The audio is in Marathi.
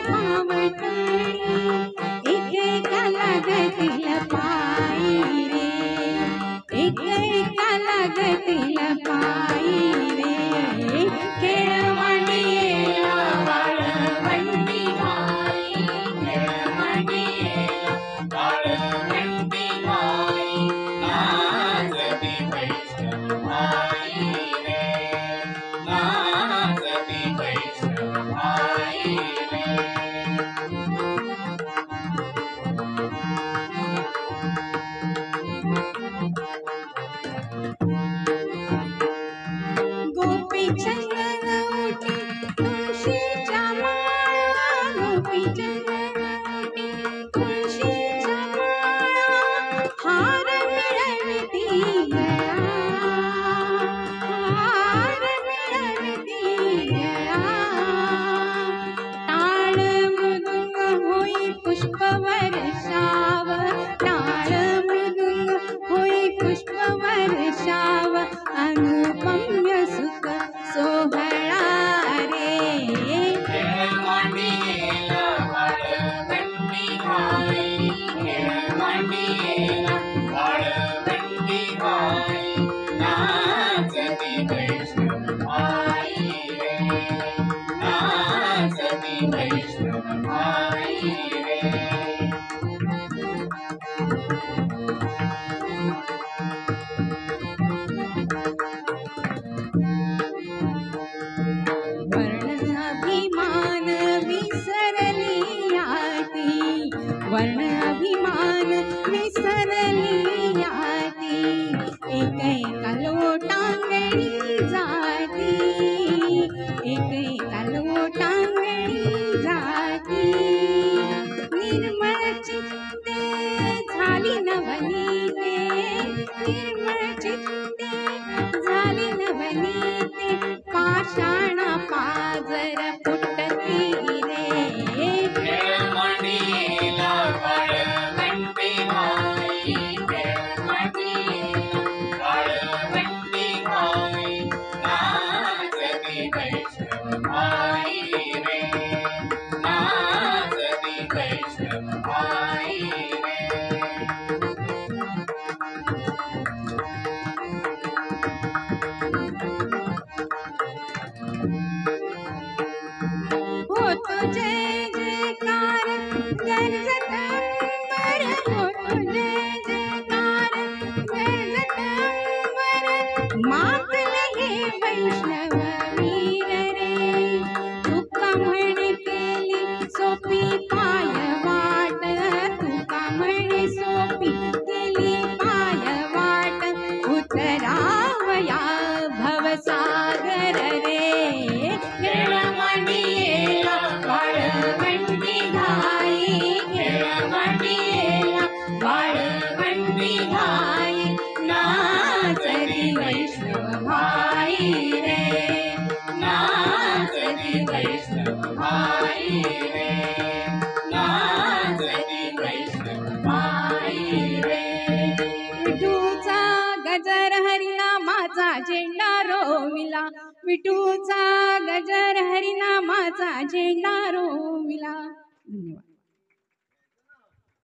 भावटणी एकेका लागतील पायी रे, एकेका लागतील पायी रे, खेळवांडियेला वाळवंटी घाई, खेळवांडियेला वाळवंटी घाई, नाचती वैष्णवाई रे, नाचती वैष्णवाई रे. गोपीचंद उठी तुळशीच्या माळा, गोपीचंद उठी तुळशीच्या माळा, हार मिळविती गळा, हार मिळविती गळा, टाळ मृदुंग होई पुष्पवर्षाव, टाळ मृदुंग होई पुष्पवर्षाव, अनुपम्य सुख सोहळा रे, खेळवांडियेला वाळवंटी घाई, खेळवांडियेला वाळवंटी घाई, नाचती वैष्णवाई रे, नाचती वैष्णवाई रे. वर्ण अभिमान विसरली आती, वर्ण अभिमान विसरली आती, एकेका लोटांगणी जाती, एकेका लोटांगणी जाती, निर्मळ चित्ते झाली नवनीते, निर्मळ चित्ते झाली नवनीते, पाषाणा पाजर फुटती रे, खेळवांडियेला वाळवंटी घाई, खेळवांडियेला वाळवंटी घाई, नाचती वैष्णवाई रे, नाचती वैष्णवाई रे. होतो जय जयकार गरजत अंबर, होतो जय जयकार गरजत अंबर, मातले हे वैष्णव वीर रे, तुका म्हणे केली सोपी पाय वाट, तुका म्हणे सोपी केली पाय वाट, उतरावया भवसागर रे, खेळवांडियेला वाळवंटी घाई, खेळवांडियेला वाळवंटी घाई, नाचती वैष्णवाई रे, नाचती वैष्णवाई रे, नाचती वैष्णवाई रे. विठूचा गजर हरिनामाचा झेंडा रोविला, विठूचा गजर हरिनामाचा झेंडा रोविला. धन्यवाद.